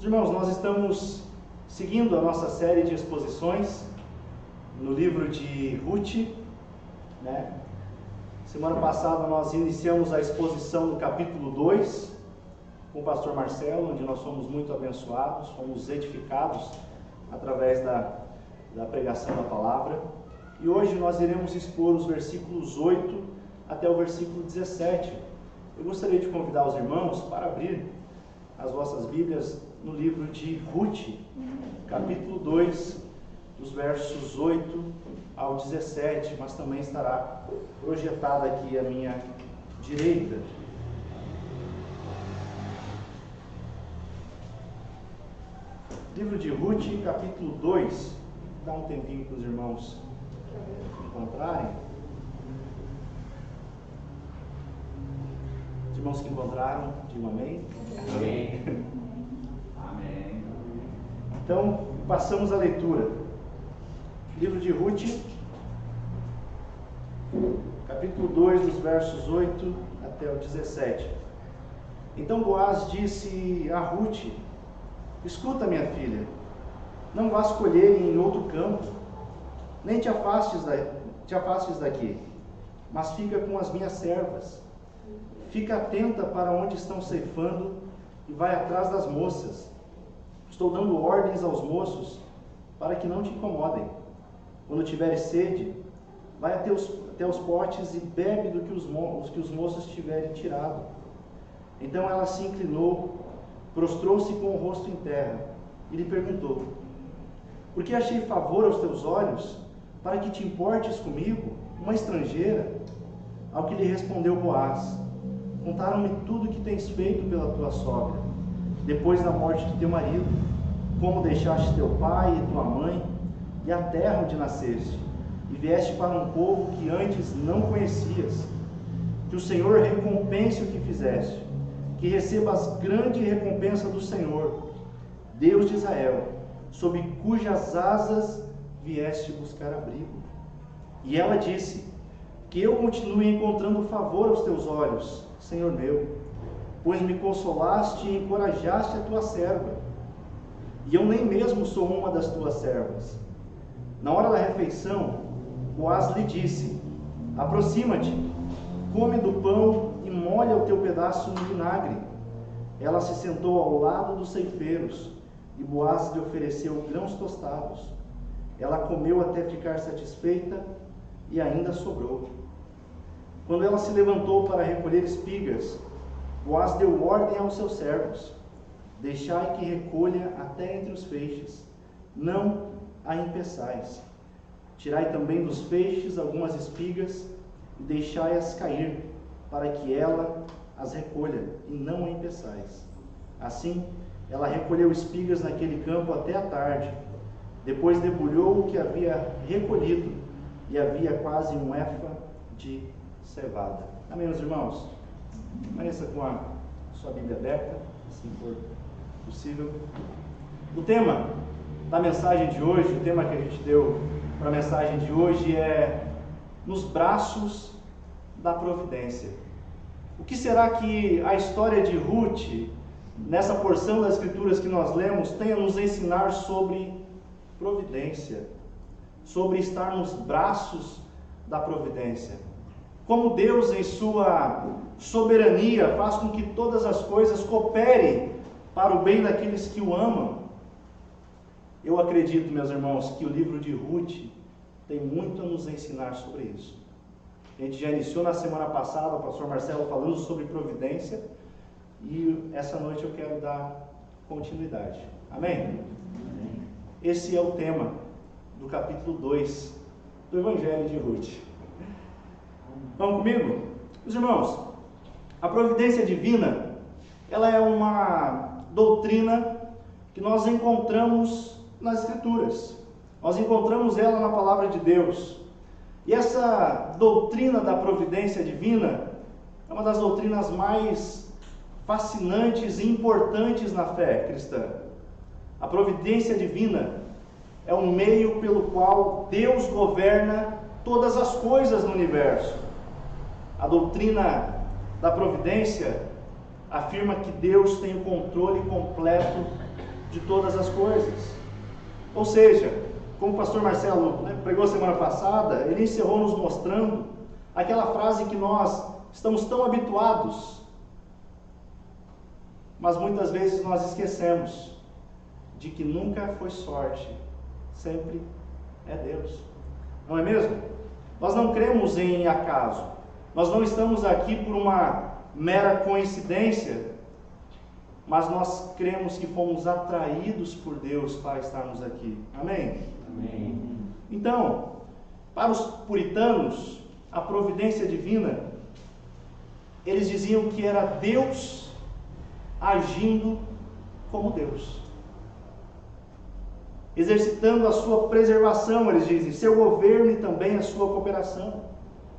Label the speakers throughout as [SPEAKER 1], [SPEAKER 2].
[SPEAKER 1] Irmãos, nós estamos seguindo a nossa série de exposições no livro de Ruth, né? Semana passada nós iniciamos a exposição do capítulo 2 com o pastor Marcelo, onde nós fomos muito abençoados, fomos edificados através da pregação da palavra. E hoje nós iremos expor os versículos 8 até o versículo 17. Eu gostaria de convidar os irmãos para abrir as vossas Bíblias no livro de Ruth, capítulo 2, dos versos 8 ao 17, mas também estará projetada aqui à minha direita. Livro de Ruth, capítulo 2, dá um tempinho para os irmãos encontrarem. Os irmãos que encontraram, digam amém.
[SPEAKER 2] Amém. Amém.
[SPEAKER 1] Então, passamos a leitura. Livro de Ruth, capítulo 2, dos versos 8 até o 17. Então Boaz disse a Ruth: escuta, minha filha, não vás colher em outro campo, nem te afastes daqui, mas fica com as minhas servas. Fica atenta para onde estão ceifando e vai atrás das moças. Estou dando ordens aos moços para que não te incomodem. Quando tiveres sede, vai até os potes e bebe do que os moços tiverem tirado. Então ela se inclinou, prostrou-se com o rosto em terra e lhe perguntou: por que achei favor aos teus olhos, para que te importes comigo, uma estrangeira? Ao que lhe respondeu Boaz: contaram-me tudo o que tens feito pela tua sogra, depois da morte de teu marido, como deixaste teu pai e tua mãe, e a terra onde nasceste, e vieste para um povo que antes não conhecias. Que o Senhor recompense o que fizeste, que recebas grande recompensa do Senhor, Deus de Israel, sob cujas asas vieste buscar abrigo. E ela disse: que eu continue encontrando favor aos teus olhos, Senhor meu, pois me consolaste e encorajaste a tua serva, e eu nem mesmo sou uma das tuas servas. Na hora da refeição, Boaz lhe disse: aproxima-te, come do pão e molha o teu pedaço no vinagre. Ela se sentou ao lado dos ceifeiros, e Boaz lhe ofereceu grãos tostados. Ela comeu até ficar satisfeita, e ainda sobrou. Quando ela se levantou para recolher espigas, Boaz deu ordem aos seus servos: deixai que recolha até entre os feixes, não a impeçais. Tirai também dos feixes algumas espigas e deixai-as cair, para que ela as recolha, e não a impeçais. Assim, ela recolheu espigas naquele campo até a tarde. Depois debulhou o que havia recolhido, e havia quase um efa de cevada. Amém, meus irmãos? Permaneça com a sua Bíblia aberta, se for possível. O tema da mensagem de hoje, o tema que a gente deu para a mensagem de hoje é nos braços da providência. O que será que a história de Ruth, nessa porção das Escrituras que nós lemos, tem a nos ensinar sobre providência, sobre estar nos braços da providência? Como Deus, em sua soberania, faz com que todas as coisas cooperem para o bem daqueles que o amam. Eu acredito, meus irmãos, que o livro de Ruth tem muito a nos ensinar sobre isso. A gente já iniciou na semana passada, o pastor Marcelo falando sobre providência, e essa noite eu quero dar continuidade. Amém? Esse é o tema do capítulo 2 do Evangelho de Ruth. Vamos comigo? Meus irmãos, a providência divina, ela é uma doutrina que nós encontramos nas Escrituras. Nós encontramos ela na Palavra de Deus. E essa doutrina da providência divina é uma das doutrinas mais fascinantes e importantes na fé cristã. A providência divina é o meio pelo qual Deus governa todas as coisas no universo. A doutrina da providência afirma que Deus tem o controle completo de todas as coisas. Ou seja, como o pastor Marcelo pregou semana passada, ele encerrou nos mostrando aquela frase que nós estamos tão habituados, mas muitas vezes nós esquecemos de que nunca foi sorte, sempre é Deus. Não é mesmo? Nós não cremos em acaso. Nós não estamos aqui por uma mera coincidência, mas nós cremos que fomos atraídos por Deus para estarmos aqui. Amém?
[SPEAKER 2] Amém.
[SPEAKER 1] Então, para os puritanos, a providência divina, eles diziam que era Deus agindo como Deus, exercitando a sua preservação, eles dizem, seu governo e também a sua cooperação.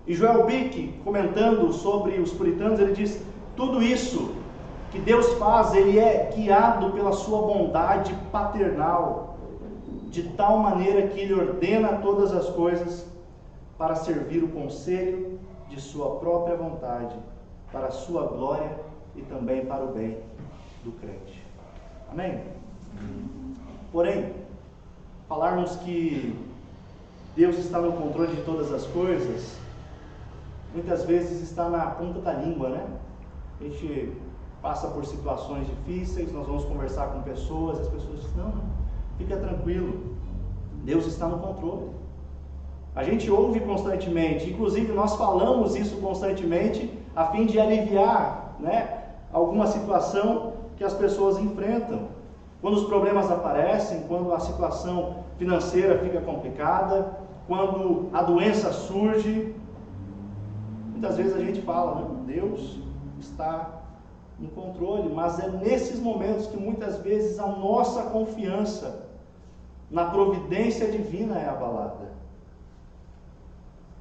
[SPEAKER 1] E Joel Bick, comentando sobre os puritanos, ele diz, tudo isso que Deus faz, ele é guiado pela sua bondade paternal, de tal maneira que ele ordena todas as coisas para servir o conselho de sua própria vontade, para a sua glória e também para o bem do crente. Amém? Porém, falarmos que Deus está no controle de todas as coisas, muitas vezes está na ponta da língua, né? A gente passa por situações difíceis, nós vamos conversar com pessoas, as pessoas dizem, não, fica tranquilo, Deus está no controle. A gente ouve constantemente, inclusive nós falamos isso constantemente, a fim de aliviar, alguma situação que as pessoas enfrentam. Quando os problemas aparecem, quando a situação financeira fica complicada, quando a doença surge, muitas vezes a gente fala, não, Deus está no controle, mas é nesses momentos que muitas vezes a nossa confiança na providência divina é abalada.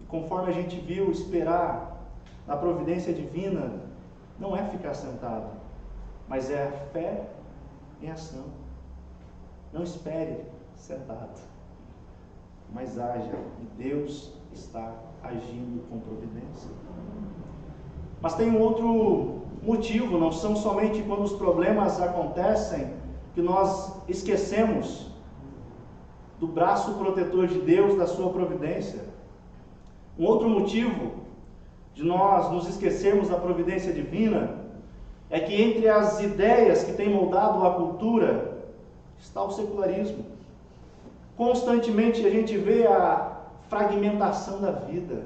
[SPEAKER 1] E conforme a gente viu, esperar na providência divina não é ficar sentado, mas é a fé em ação. Não espere sentado, mas haja, e Deus está agindo com providência. Mas tem um outro motivo, não são somente quando os problemas acontecem que nós esquecemos do braço protetor de Deus, da sua providência. Um outro motivo de nós nos esquecermos da providência divina é que entre as ideias que têm moldado a cultura está o secularismo. Constantemente a gente vê a fragmentação da vida.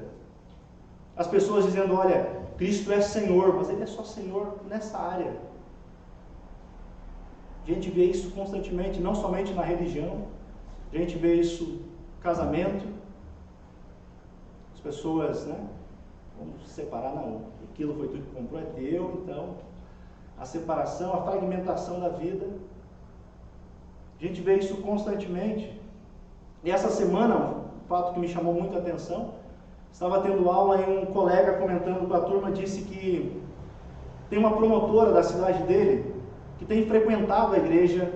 [SPEAKER 1] As pessoas dizendo, olha, Cristo é Senhor, mas Ele é só Senhor nessa área. A gente vê isso constantemente, não somente na religião, a gente vê isso no casamento. As pessoas, vamos separar, não, aquilo foi tudo que comprou, é teu, então, a separação, a fragmentação da vida. A gente vê isso constantemente. E essa semana, um fato que me chamou muito a atenção, estava tendo aula e um colega comentando com a turma disse que tem uma promotora da cidade dele que tem frequentado a igreja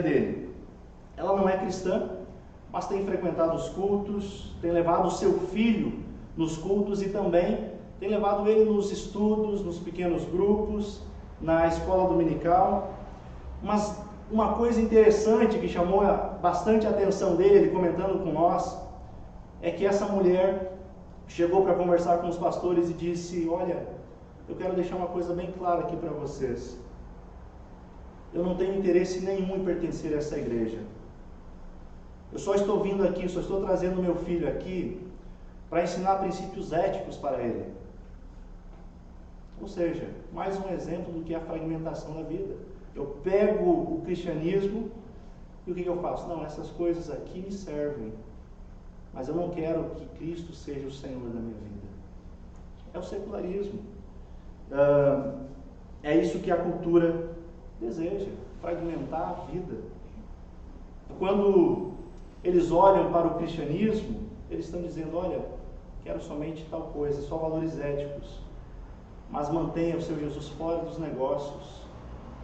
[SPEAKER 1] dele. Ela não é cristã, mas tem frequentado os cultos, tem levado o seu filho nos cultos e também tem levado ele nos estudos, nos pequenos grupos, na escola dominical. Mas uma coisa interessante que chamou bastante a atenção dele, comentando com nós, é que essa mulher chegou para conversar com os pastores e disse, olha, eu quero deixar uma coisa bem clara aqui para vocês. Eu não tenho interesse nenhum em pertencer a essa igreja. Eu só estou vindo aqui, só estou trazendo meu filho aqui para ensinar princípios éticos para ele. Ou seja, mais um exemplo do que é a fragmentação da vida. Eu pego o cristianismo e o que eu faço? Não, essas coisas aqui me servem, mas eu não quero que Cristo seja o Senhor da minha vida. É o secularismo. É isso que a cultura deseja, fragmentar a vida. Quando eles olham para o cristianismo, eles estão dizendo, olha, quero somente tal coisa, só valores éticos, mas mantenha o seu Jesus fora dos negócios,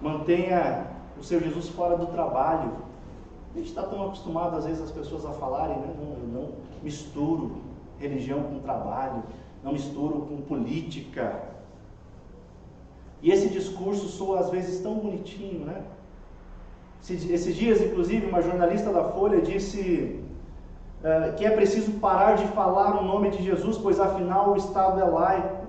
[SPEAKER 1] mantenha o seu Jesus fora do trabalho. A gente está tão acostumado às vezes as pessoas a falarem, não, eu não misturo religião com trabalho, não misturo com política. E esse discurso soa às vezes tão bonitinho, Esses dias, inclusive, uma jornalista da Folha disse que é preciso parar de falar o nome de Jesus, pois afinal o Estado é laico.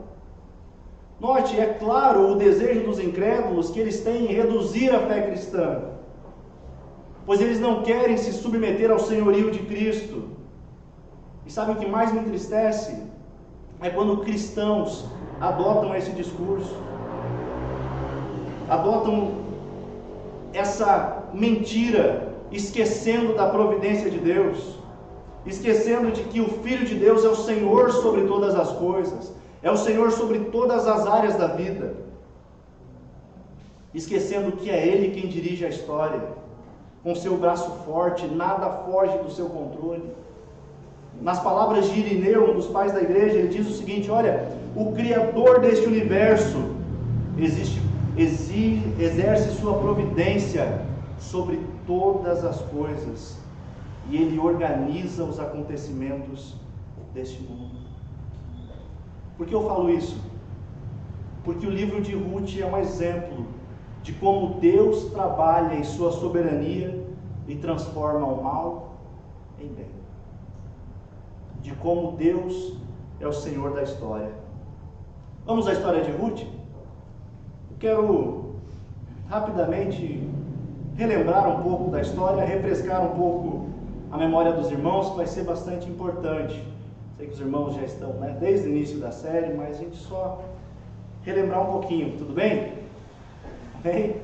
[SPEAKER 1] Note, é claro o desejo dos incrédulos que eles têm em reduzir a fé cristã, pois eles não querem se submeter ao senhorio de Cristo. E sabe o que mais me entristece? É quando cristãos adotam esse discurso, adotam essa mentira, esquecendo da providência de Deus, esquecendo de que o Filho de Deus é o Senhor sobre todas as coisas, é o Senhor sobre todas as áreas da vida, esquecendo que é Ele quem dirige a história, com seu braço forte, nada foge do seu controle. Nas palavras de Irineu, um dos pais da igreja, ele diz o seguinte: olha, o Criador deste universo exerce sua providência sobre todas as coisas, e Ele organiza os acontecimentos deste mundo. Por que eu falo isso? Porque o livro de Ruth é um exemplo de como Deus trabalha em sua soberania e transforma o mal em bem. De como Deus é o Senhor da história. Vamos à história de Ruth? Eu quero rapidamente relembrar um pouco da história, refrescar um pouco a memória dos irmãos, que vai ser bastante importante. Sei que os irmãos já estão, desde o início da série, mas a gente só relembrar um pouquinho, tudo bem? Bem?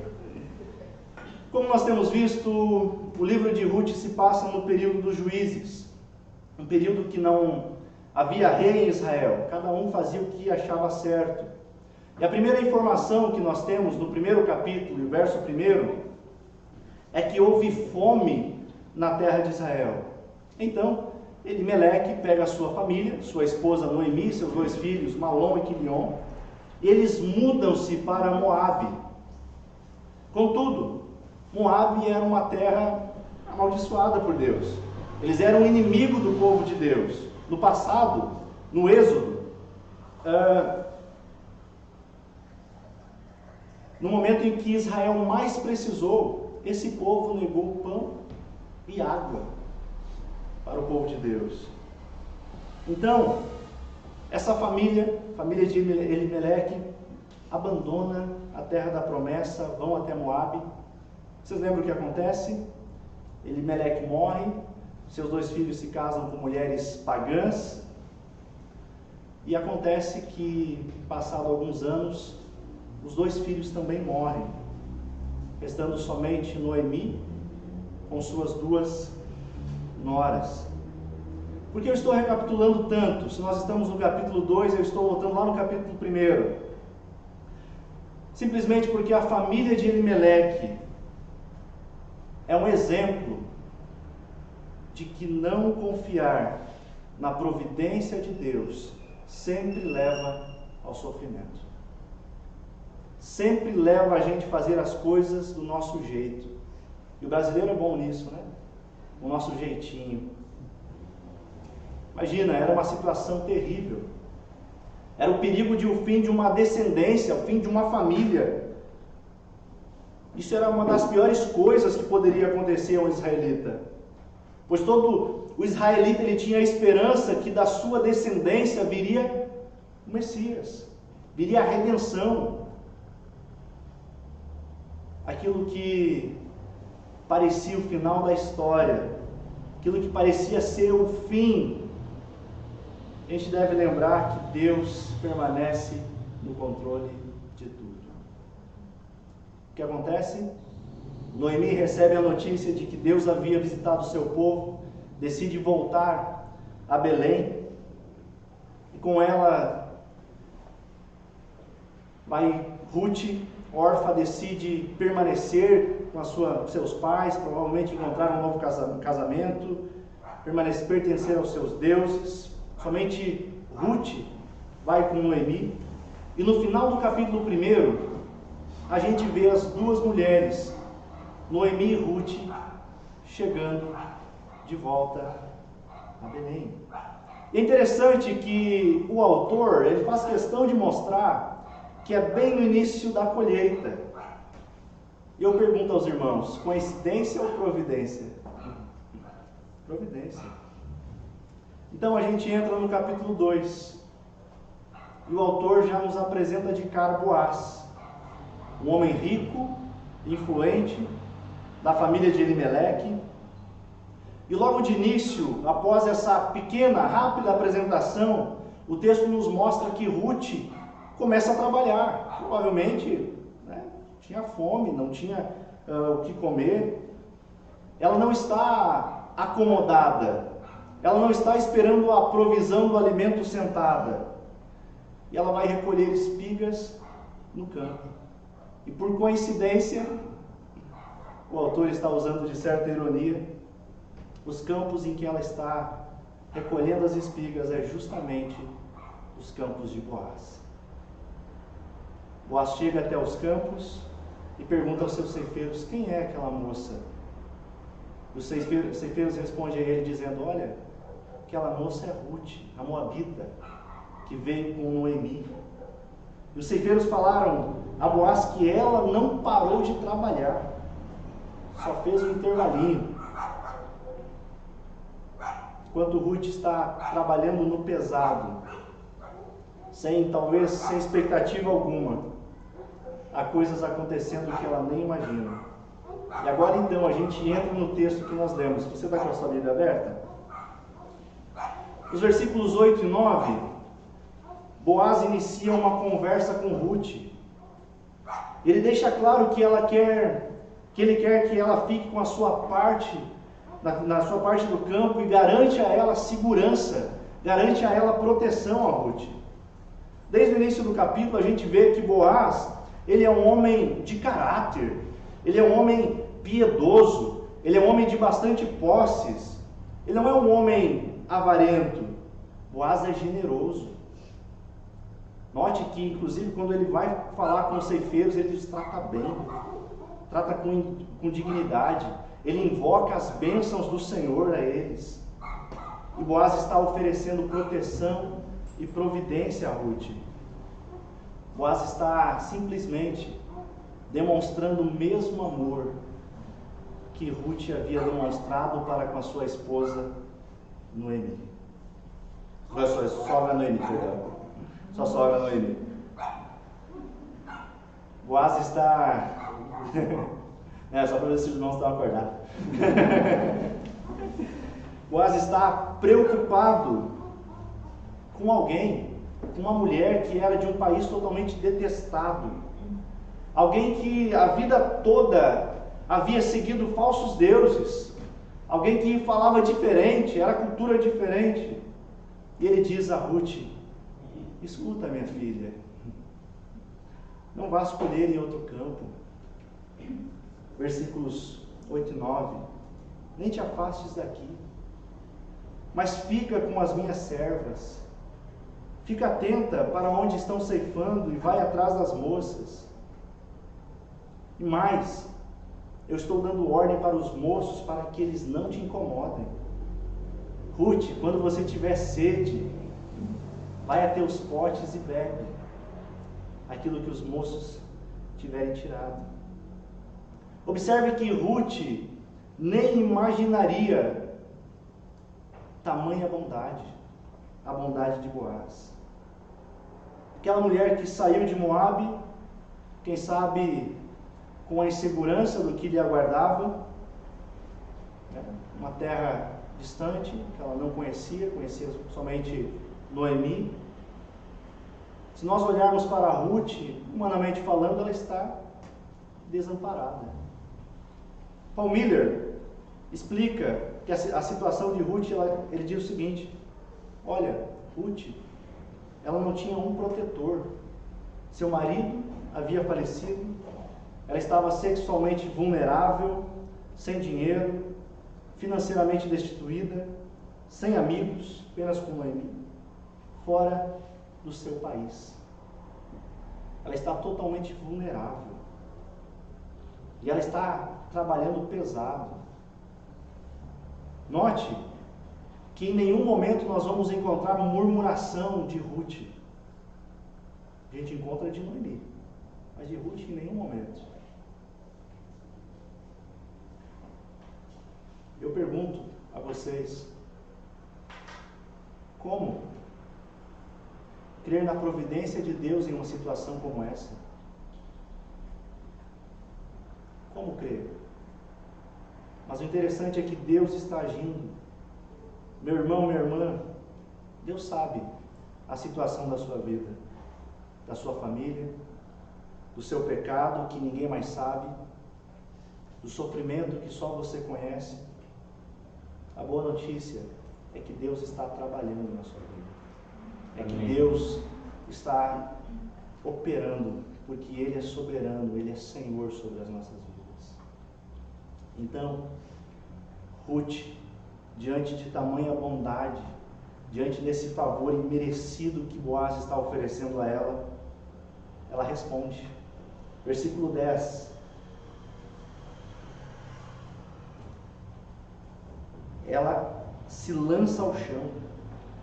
[SPEAKER 1] Como nós temos visto, o livro de Ruth se passa no período dos juízes, um período que não havia rei em Israel, cada um fazia o que achava certo. E a primeira informação que nós temos no primeiro capítulo, o verso 1, é que houve fome na terra de Israel. Então, Elimeleque pega a sua família, sua esposa Noemi, seus 2 filhos, Malom e Quilion, e eles mudam-se para Moabe. Contudo, Moabe era uma terra amaldiçoada por Deus. Eles eram inimigo do povo de Deus. No passado, no Êxodo, no momento em que Israel mais precisou, esse povo negou pão e água para o povo de Deus. Então, essa família de Elimeleque, abandona a terra da promessa, vão até Moabe. Vocês lembram o que acontece? Elimeleque morre, seus 2 filhos se casam com mulheres pagãs, e acontece que, passado alguns anos, os 2 filhos também morrem, restando somente Noemi com suas 2 noras. Por que eu estou recapitulando tanto? Se nós estamos no capítulo 2, eu estou voltando lá no capítulo 1. Simplesmente porque a família de Elimeleque é um exemplo de que não confiar na providência de Deus sempre leva ao sofrimento. Sempre leva a gente a fazer as coisas do nosso jeito. E o brasileiro é bom nisso, né? O nosso jeitinho. Imagina, era uma situação terrível. Era o perigo de o fim de uma descendência, o fim de uma família. Isso era uma das piores coisas que poderia acontecer a um israelita. Pois todo o israelita ele tinha a esperança que da sua descendência viria o Messias, viria a redenção. Aquilo que parecia o final da história, aquilo que parecia ser o fim, a gente deve lembrar que Deus permanece no controle de tudo. O que acontece? Noemi recebe a notícia de que Deus havia visitado o seu povo, decide voltar a Belém, e com ela vai Ruth, órfã, decide permanecer com seus pais, provavelmente encontrar um novo casamento, pertencer aos seus deuses. Somente Ruth vai com Noemi, e no final do capítulo 1, a gente vê as 2 mulheres, Noemi e Ruth, chegando de volta a Belém. E é interessante que o autor ele faz questão de mostrar que é bem no início da colheita. E eu pergunto aos irmãos, coincidência ou providência? Providência. Então a gente entra no capítulo 2. E o autor já nos apresenta de cara Boaz, um homem rico, influente, da família de Elimeleque. E logo de início, após essa pequena, rápida apresentação, o texto nos mostra que Ruth começa a trabalhar. Provavelmente, né, tinha fome, não tinha o que comer. Ela não está acomodada, ela não está esperando a provisão do alimento sentada. E ela vai recolher espigas no campo. E por coincidência, o autor está usando de certa ironia, os campos em que ela está recolhendo as espigas é justamente os campos de Boaz. Boaz chega até os campos e pergunta aos seus ceifeiros, quem é aquela moça? Os ceifeiros respondem a ele dizendo, olha, aquela moça é Ruth, a moabita, que veio com Noemi. E os ceifeiros falaram a Boaz que ela não parou de trabalhar, só fez um intervalinho. Enquanto Ruth está trabalhando no pesado, talvez sem expectativa alguma, há coisas acontecendo que ela nem imagina. E agora então a gente entra no texto que nós lemos. Você está com a sua Bíblia aberta? Os versículos 8 e 9, Boaz inicia uma conversa com Ruth. Ele deixa claro que ele quer que ela fique com a sua parte, na sua parte do campo, e garante a ela segurança, garante a ela proteção a Ruth. Desde o início do capítulo a gente vê que Boaz, ele é um homem de caráter, ele é um homem piedoso, ele é um homem de bastante posses, ele não é um homem avarento. Boaz é generoso. Note que, inclusive, quando ele vai falar com os ceifeiros, ele os trata bem, trata com dignidade, ele invoca as bênçãos do Senhor a eles. E Boaz está oferecendo proteção e providência a Ruth. Boaz está simplesmente demonstrando o mesmo amor que Ruth havia demonstrado para com a sua esposa Noemi. Sua sogra Noemi, perdão. Sua sogra Noemi. Boaz está... só para ver se os irmãos estão acordados. Boaz está preocupado com alguém, com uma mulher que era de um país totalmente detestado. Alguém que a vida toda havia seguido falsos deuses. Alguém que falava diferente, era cultura diferente. E ele diz a Ruth, escuta, minha filha, não vá escolher em outro campo. Versículos 8 e 9, nem te afastes daqui, mas fica com as minhas servas, fica atenta para onde estão ceifando e vai atrás das moças. E mais, eu estou dando ordem para os moços para que eles não te incomodem. Ruth, quando você tiver sede, vai a teus potes e bebe aquilo que os moços tiverem tirado. Observe que Ruth nem imaginaria tamanha bondade, a bondade de Boaz. Aquela mulher que saiu de Moabe, quem sabe com a insegurança do que lhe aguardava, uma terra distante, que ela não conhecia somente Noemi. Se nós olharmos para Ruth, humanamente falando, ela está desamparada. Paul Miller explica que a situação de Ruth, ele diz o seguinte: olha, Ruth, ela não tinha um protetor. Seu marido havia falecido, ela estava sexualmente vulnerável, sem dinheiro, financeiramente destituída, sem amigos, apenas com Noemi, fora do seu país. Ela está totalmente vulnerável. E ela está trabalhando pesado. Note que em nenhum momento nós vamos encontrar murmuração de Ruth. A gente encontra de Noemi, mas de Ruth em nenhum momento. Eu pergunto a vocês, como crer na providência de Deus em uma situação como essa? Como crer? Mas o interessante é que Deus está agindo. Meu irmão, minha irmã, Deus sabe a situação da sua vida, da sua família, do seu pecado que ninguém mais sabe, do sofrimento que só você conhece. A boa notícia é que Deus está trabalhando na sua vida. É que Deus está operando, porque Ele é soberano, Ele é Senhor sobre as nossas vidas. Então, Ruth, diante de tamanha bondade, diante desse favor imerecido que Boaz está oferecendo a ela, ela responde. Versículo 10. Ela se lança ao chão.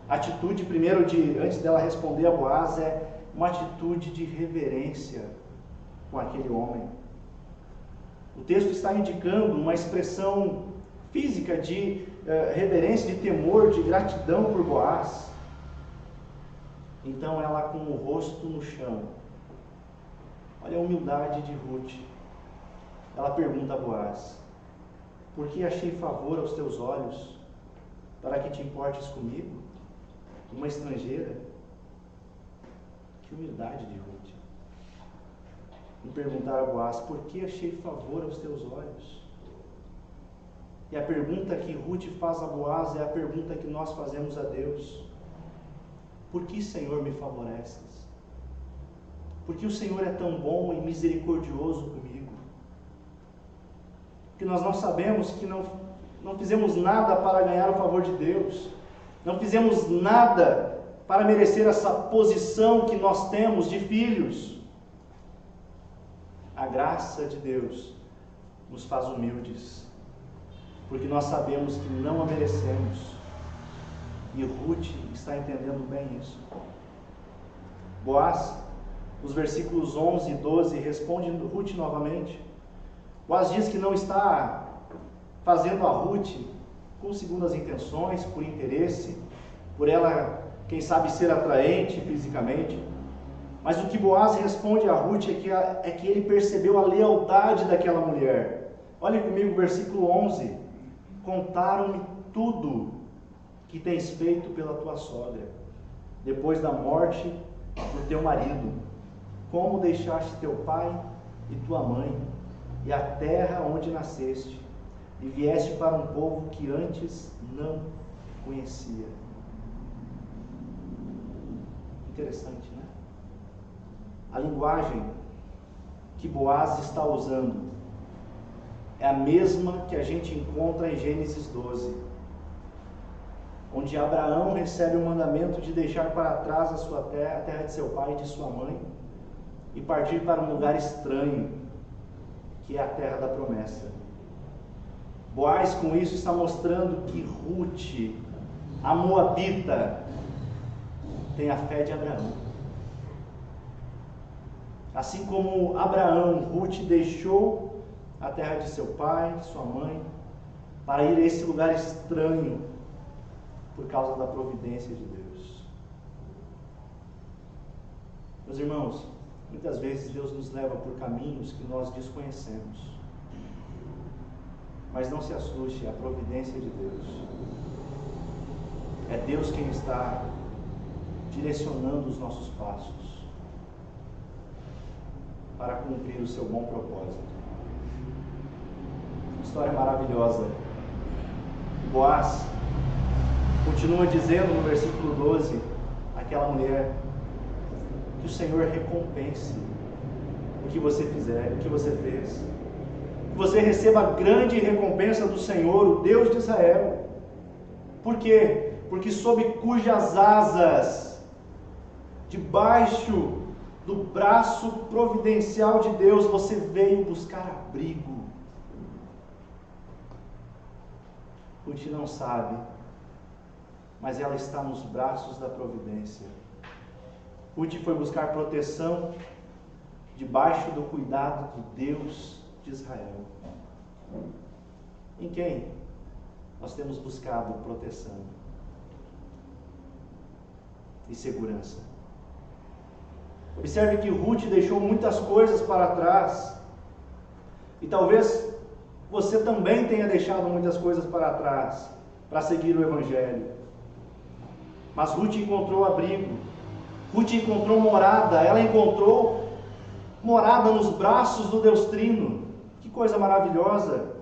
[SPEAKER 1] A atitude, primeiro, antes dela responder a Boaz, é uma atitude de reverência com aquele homem. O texto está indicando uma expressão física de reverência, de temor, de gratidão por Boaz. Então ela, com o rosto no chão, olha a humildade de Ruth. Ela pergunta a Boaz: por que achei favor aos teus olhos, para que te importes comigo, uma estrangeira? Que humildade de Ruth. Em perguntar a Boaz: por que achei favor aos teus olhos? E a pergunta que Ruth faz a Boaz é a pergunta que nós fazemos a Deus: por que, Senhor, me favoreces? Por que o Senhor é tão bom e misericordioso comigo? Porque nós não sabemos que não fizemos nada para ganhar o favor de Deus, não fizemos nada para merecer essa posição que nós temos de filhos. A graça de Deus nos faz humildes, porque nós sabemos que não a merecemos. E Ruth está entendendo bem isso. Boaz, nos versículos 11 e 12, responde Ruth novamente. Boaz diz que não está fazendo a Ruth com segundas intenções, por interesse, por ela, quem sabe, ser atraente fisicamente. Mas o que Boaz responde a Ruth é que ele percebeu a lealdade daquela mulher. Olhe comigo o versículo 11. Contaram-me tudo que tens feito pela tua sogra, depois da morte do teu marido, como deixaste teu pai e tua mãe, e a terra onde nasceste, e vieste para um povo que antes não conhecia. Interessante, né? A linguagem que Boaz está usando é a mesma que a gente encontra em Gênesis 12, onde Abraão recebe o mandamento de deixar para trás a sua terra, a terra de seu pai e de sua mãe, e partir para um lugar estranho, que é a terra da promessa. Boaz, com isso, está mostrando que Ruth, a moabita, tem a fé de Abraão. Assim como Abraão, Ruth deixou a terra de seu pai, sua mãe, para ir a esse lugar estranho, por causa da providência de Deus. Meus irmãos, muitas vezes Deus nos leva por caminhos que nós desconhecemos. Mas não se assuste, é a providência de Deus. É Deus quem está direcionando os nossos passos para cumprir o seu bom propósito. Uma história maravilhosa. Boaz continua dizendo no versículo 12, aquela mulher: que o Senhor recompense o que você fizer, o que você fez. Que você receba a grande recompensa do Senhor, o Deus de Israel. Por quê? Porque sob cujas asas, debaixo do braço providencial de Deus, você veio buscar abrigo. Ruth não sabe, mas ela está nos braços da providência. Ruth foi buscar proteção debaixo do cuidado do Deus de Israel. Em quem? nós temos buscado proteção e segurança. Observe que Ruth deixou muitas coisas para trás. E talvez você também tenha deixado muitas coisas para trás para seguir o Evangelho. Mas Ruth encontrou abrigo. Ruth encontrou morada. Ela encontrou morada nos braços do Deus Trino. Que coisa maravilhosa!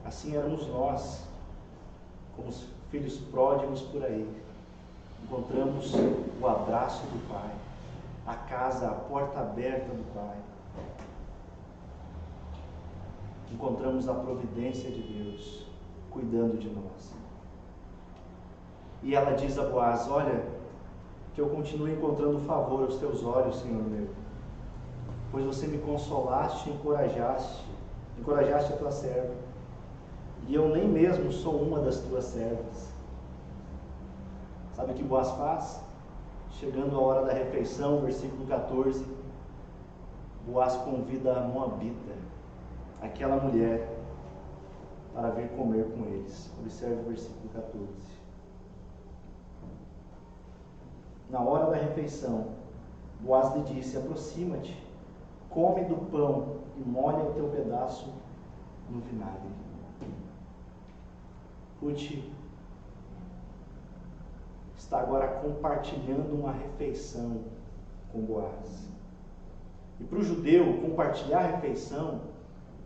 [SPEAKER 1] Assim éramos nós, como os filhos pródigos por aí. Encontramos o abraço do Pai, a casa, a porta aberta do Pai. Encontramos a providência de Deus cuidando de nós. E ela diz a Boaz: olha, que eu continue encontrando favor aos teus olhos, Senhor meu, pois você me consolaste e encorajaste a tua serva, e eu nem mesmo sou uma das tuas servas. Sabe o que Boaz faz? Chegando a hora da refeição, versículo 14, Boaz convida a Moabita, aquela mulher, para vir comer com eles. Observe o versículo 14. Na hora da refeição, Boaz lhe disse: aproxima-te, come do pão e molha o teu pedaço no vinagre. Ruth está agora compartilhando uma refeição com Boaz. E para o judeu, compartilhar a refeição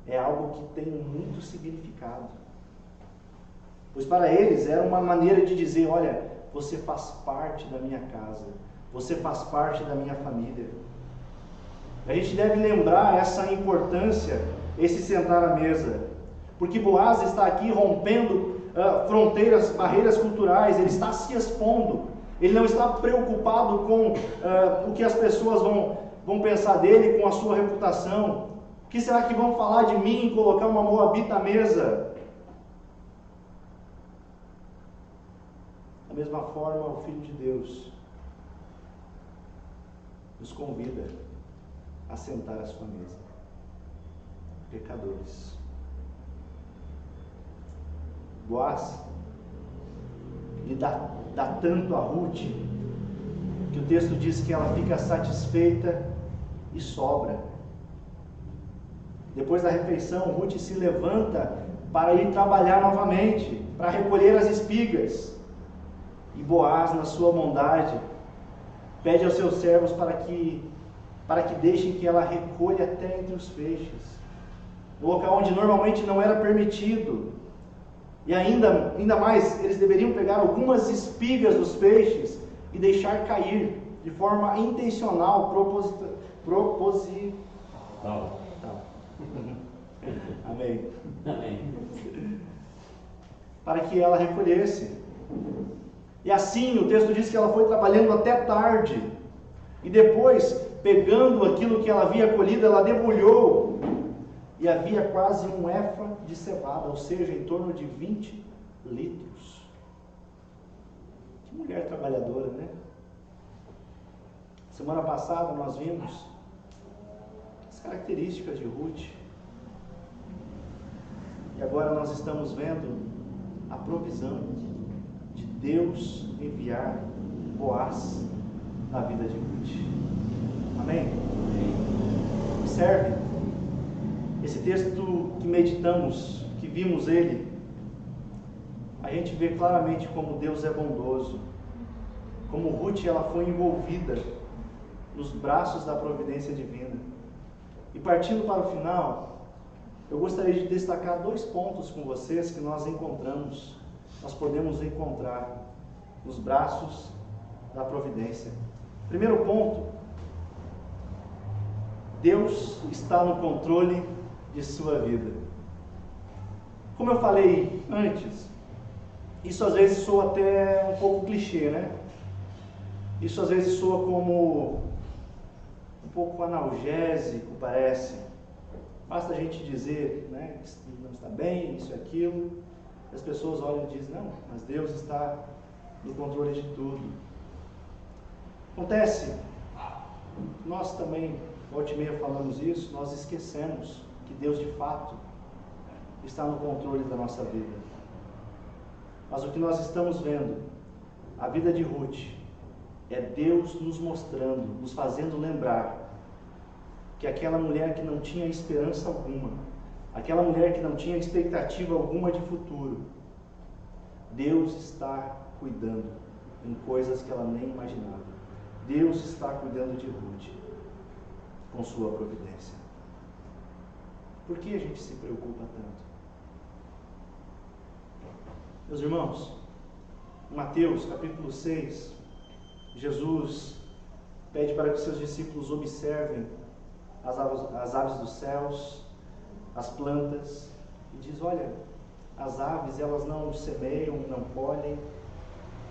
[SPEAKER 1] é algo que tem muito significado. Pois para eles era uma maneira de dizer: olha, você faz parte da minha casa, você faz parte da minha família. A gente deve lembrar essa importância, esse sentar à mesa, porque Boaz está aqui rompendo fronteiras, barreiras culturais. Ele está se expondo, ele não está preocupado com o que as pessoas vão pensar dele, com a sua reputação. O que será que vão falar de mim em colocar uma moabita à mesa? Da mesma forma, o Filho de Deus nos convida a sentar à sua mesa. Pecadores. Boaz lhe dá tanto a Ruth, que o texto diz que ela fica satisfeita e sobra. Depois da refeição, Ruth se levanta para ir trabalhar novamente, para recolher as espigas. E Boaz, na sua bondade, pede aos seus servos para que deixem que ela recolha até entre os feixes, no local onde normalmente não era permitido. E ainda mais, eles deveriam pegar algumas espigas dos feixes e deixar cair de forma intencional, proposital. Amém. Para que ela recolhesse. E assim, o texto diz que ela foi trabalhando até tarde. E depois, pegando aquilo que ela havia colhido, ela debulhou. E havia quase um éfa de cevada, ou seja, em torno de 20 litros. Que mulher trabalhadora, né? Semana passada nós vimos as características de Ruth. E agora nós estamos vendo a provisão de Deus enviar Boaz na vida de Ruth. Amém? Observe esse texto que meditamos, que vimos ele. A gente vê claramente como Deus é bondoso, como Ruth ela foi envolvida nos braços da providência divina. E partindo para o final, eu gostaria de destacar 2 pontos com vocês que nós podemos encontrar nos braços da providência. Primeiro ponto: Deus está no controle de sua vida. Como eu falei antes, isso às vezes soa até um pouco clichê, né? Isso às vezes soa como um pouco analgésico, parece. Basta a gente dizer, né, que não está bem, isso e aquilo. As pessoas olham e dizem: não, mas Deus está no controle de tudo. Acontece, nós também, volta e meia falamos isso, nós esquecemos que Deus de fato está no controle da nossa vida. Mas o que nós estamos vendo, a vida de Ruth, é Deus nos mostrando, nos fazendo lembrar que aquela mulher que não tinha esperança alguma, aquela mulher que não tinha expectativa alguma de futuro, Deus está cuidando em coisas que ela nem imaginava. Deus está cuidando de Ruth com sua providência. Por que a gente se preocupa tanto? Meus irmãos, em Mateus capítulo 6, Jesus pede para que seus discípulos observem as aves dos céus, as plantas, e diz: olha, as aves, elas não semeiam, não colhem,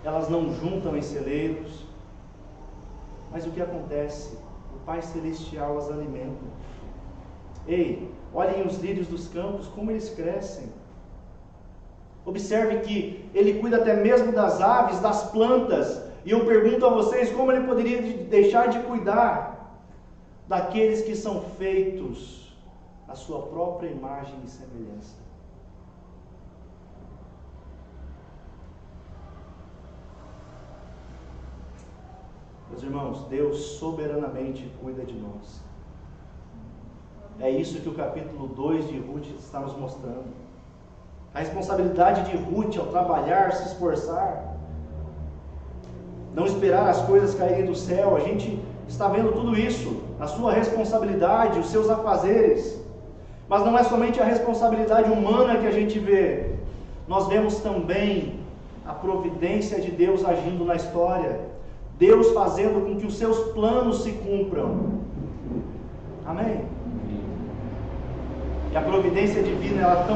[SPEAKER 1] elas não juntam em celeiros, mas o que acontece? O Pai Celestial as alimenta. Ei, olhem os lírios dos campos, como eles crescem. Observe que Ele cuida até mesmo das aves, das plantas. E eu pergunto a vocês, como Ele poderia deixar de cuidar daqueles que são feitos à sua própria imagem e semelhança? Meus irmãos, Deus soberanamente cuida de nós. É isso que o capítulo 2 de Ruth está nos mostrando. A responsabilidade de Ruth ao trabalhar, se esforçar, não esperar as coisas caírem do céu. A gente está vendo tudo isso, a sua responsabilidade, os seus afazeres. Mas não é somente a responsabilidade humana que a gente vê. Nós vemos também a providência de Deus agindo na história. Deus fazendo com que os seus planos se cumpram. Amém? E a providência divina, ela é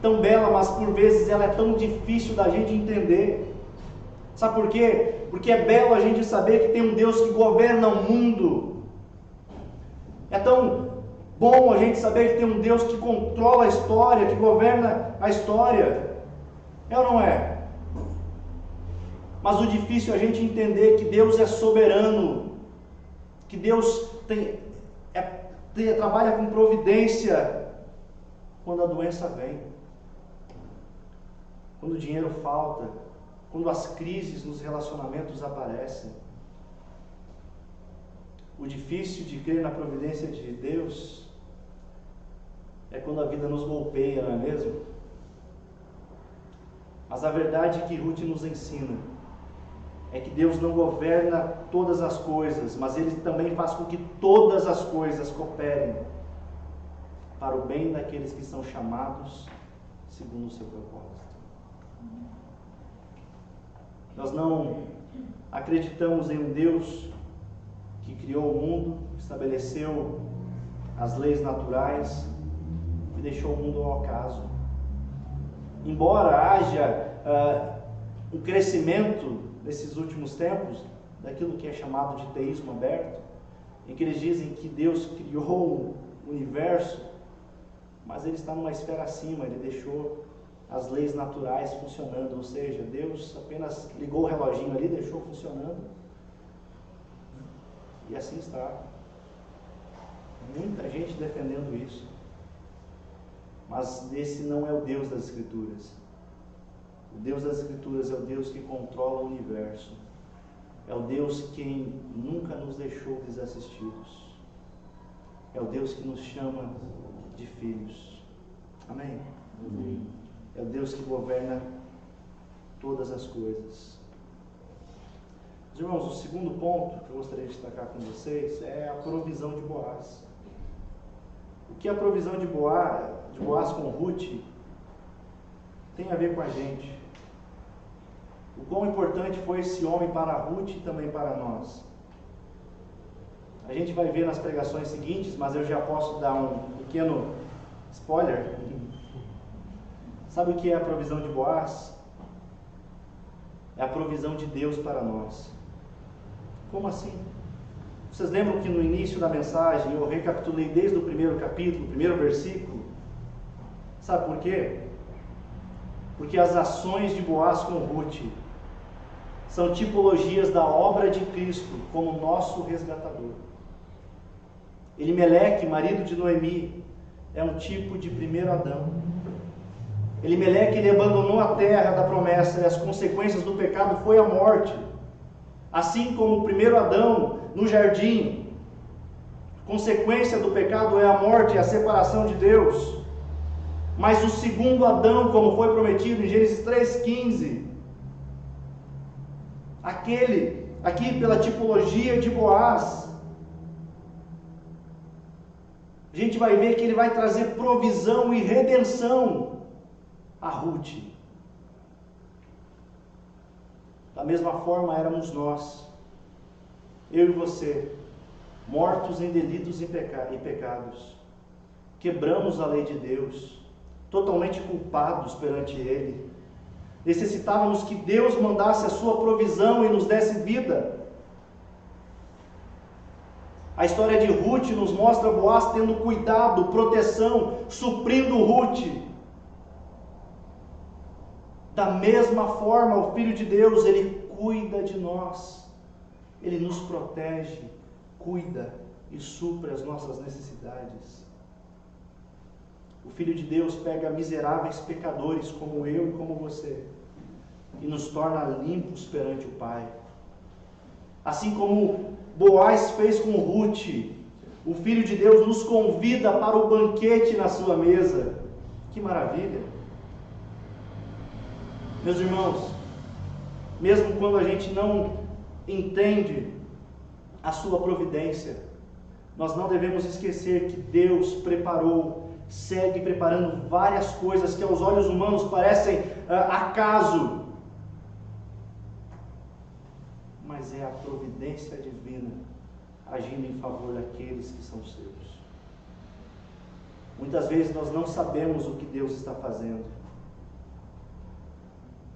[SPEAKER 1] tão bela, mas por vezes ela é tão difícil da gente entender. Sabe por quê? Porque é belo a gente saber que tem um Deus que governa o mundo. É tão bom a gente saber que tem um Deus que controla a história, que governa a história. É ou não é? Mas o difícil é a gente entender que Deus é soberano, que Deus trabalha com providência quando a doença vem, quando o dinheiro falta, quando as crises nos relacionamentos aparecem. O difícil de crer na providência de Deus é quando a vida nos golpeia, não é mesmo? Mas a verdade que Ruth nos ensina é que Deus não governa todas as coisas, mas Ele também faz com que todas as coisas cooperem para o bem daqueles que são chamados segundo o seu propósito. Nós não acreditamos em um Deus que criou o mundo, estabeleceu as leis naturais e deixou o mundo ao acaso. Embora haja um crescimento nesses últimos tempos daquilo que é chamado de teísmo aberto, em que eles dizem que Deus criou o universo, mas Ele está numa esfera acima, Ele deixou as leis naturais funcionando, ou seja, Deus apenas ligou o reloginho ali, deixou funcionando, e assim está. Muita gente defendendo isso, mas esse não é o Deus das Escrituras. O Deus das Escrituras é o Deus que controla o universo, é o Deus quem nunca nos deixou desassistidos, é o Deus que nos chama de filhos. Amém? Amém. É o Deus que governa todas as coisas. Meus irmãos, o segundo ponto que eu gostaria de destacar com vocês é a provisão de Boaz. O que a provisão de Boaz com Ruth tem a ver com a gente? O quão importante foi esse homem para Ruth e também para nós? A gente vai ver nas pregações seguintes, mas eu já posso dar um pequeno spoiler. Sabe o que é a provisão de Boaz? É a provisão de Deus para nós. Como assim? Vocês lembram que no início da mensagem eu recapitulei desde o primeiro capítulo, o primeiro versículo? Sabe por quê? Porque as ações de Boaz com Ruth são tipologias da obra de Cristo como nosso resgatador. Elimeleque, marido de Noemi, é um tipo de primeiro Adão. Elimeleque, ele abandonou a terra da promessa, e as consequências do pecado foi a morte. Assim como o primeiro Adão no jardim, a consequência do pecado é a morte e a separação de Deus. Mas o segundo Adão, como foi prometido em Gênesis 3,15, aquele, aqui pela tipologia de Boaz, a gente vai ver que ele vai trazer provisão e redenção a Ruth. Da mesma forma éramos nós, eu e você, mortos em delitos e pecados. Quebramos a lei de Deus, totalmente culpados perante Ele. Necessitávamos que Deus mandasse a sua provisão e nos desse vida. A história de Ruth nos mostra Boaz tendo cuidado, proteção, suprindo Ruth. Da mesma forma, o Filho de Deus, Ele cuida de nós. Ele nos protege, cuida e supre as nossas necessidades. O Filho de Deus pega miseráveis pecadores como eu e como você e nos torna limpos perante o Pai. Assim como Boaz fez com Ruth, o Filho de Deus nos convida para o banquete na sua mesa. Que maravilha! Meus irmãos, mesmo quando a gente não entende a sua providência, nós não devemos esquecer que Deus preparou, segue preparando várias coisas que aos olhos humanos parecem acaso, mas é a providência divina agindo em favor daqueles que são seus. Muitas vezes nós não sabemos o que Deus está fazendo,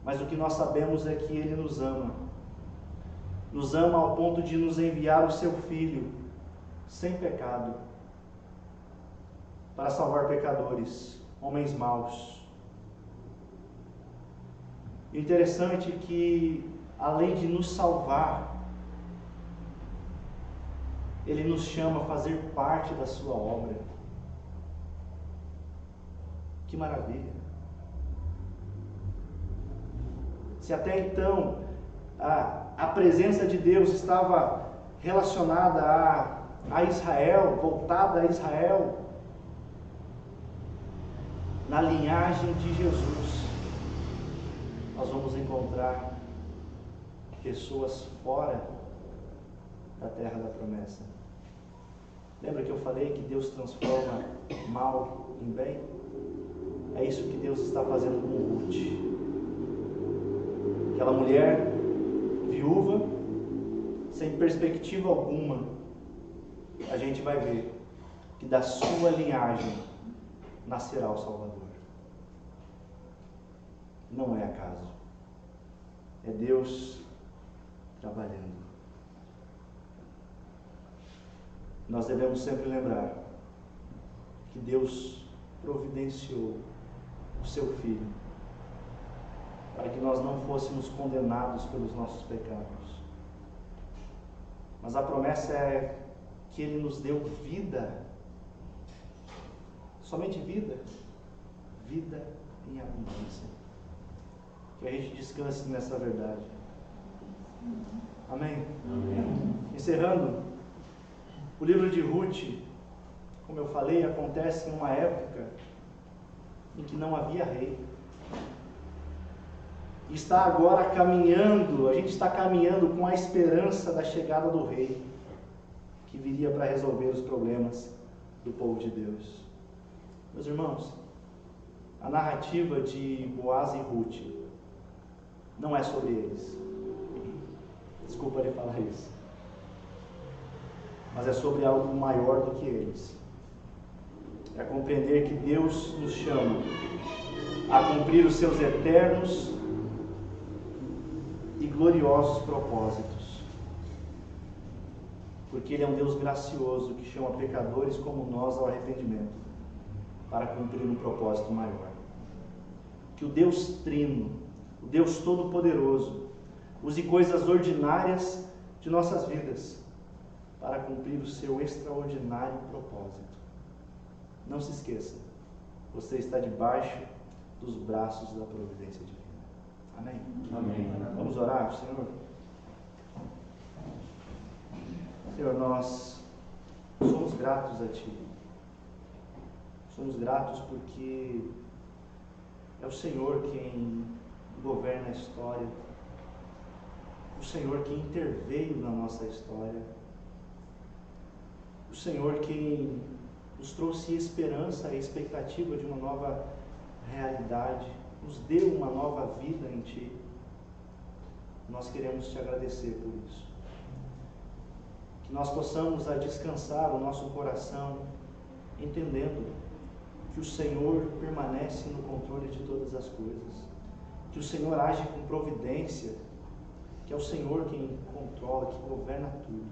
[SPEAKER 1] mas o que nós sabemos é que Ele nos ama ao ponto de nos enviar o seu Filho sem pecado para salvar pecadores, homens maus. O interessante é que, além de nos salvar, Ele nos chama a fazer parte da sua obra. Que maravilha! Se até então a presença de Deus estava relacionada a Israel, voltada a Israel, na linhagem de Jesus, nós vamos encontrar pessoas fora da terra da promessa. Lembra que eu falei que Deus transforma mal em bem? É isso que Deus está fazendo com Ruth. Aquela mulher viúva, sem perspectiva alguma, a gente vai ver que da sua linhagem nascerá o Salvador. Não é acaso. É Deus trabalhando. Nós devemos sempre lembrar que Deus providenciou o seu Filho para que nós não fôssemos condenados pelos nossos pecados. Mas a promessa é que Ele nos deu vida. Somente vida. Vida em abundância. Que a gente descanse nessa verdade. Amém? Amém. Encerrando, o livro de Ruth, como eu falei, acontece em uma época em que não havia rei. Está agora caminhando, a gente está caminhando com a esperança da chegada do rei, que viria para resolver os problemas do povo de Deus. Meus irmãos, a narrativa de Boaz e Ruth não é sobre eles. Desculpa de falar isso. Mas é sobre algo maior do que eles. É compreender que Deus nos chama a cumprir os seus eternos e gloriosos propósitos. Porque Ele é um Deus gracioso que chama pecadores como nós ao arrependimento para cumprir um propósito maior. Que o Deus Trino, o Deus Todo-Poderoso, use coisas ordinárias de nossas vidas para cumprir o seu extraordinário propósito. Não se esqueça, você está debaixo dos braços da providência divina. Amém?
[SPEAKER 2] Amém.
[SPEAKER 1] Vamos orar, Senhor? Senhor, nós somos gratos a Ti. Somos gratos porque é o Senhor quem governa a história, o Senhor quem interveio na nossa história, o Senhor quem nos trouxe esperança e expectativa de uma nova realidade, nos deu uma nova vida em Ti. Nós queremos Te agradecer por isso. Que nós possamos descansar o nosso coração, entendendo que o Senhor permanece no controle de todas as coisas, que o Senhor age com providência, que é o Senhor quem controla, que governa tudo.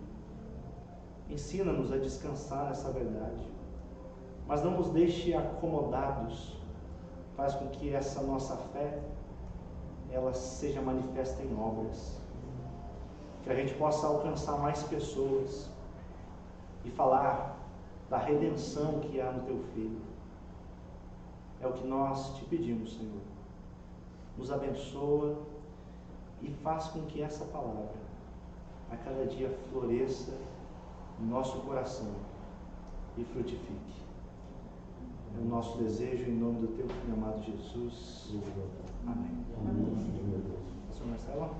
[SPEAKER 1] Ensina-nos a descansar nessa verdade, mas não nos deixe acomodados. Faz com que essa nossa fé ela seja manifesta em obras, que a gente possa alcançar mais pessoas e falar da redenção que há no Teu Filho. É o que nós Te pedimos, Senhor. Nos abençoa e faz com que essa palavra a cada dia floresça em nosso coração e frutifique. É o nosso desejo em nome do Teu Filho amado Jesus. Amém. Pastor Marcelo?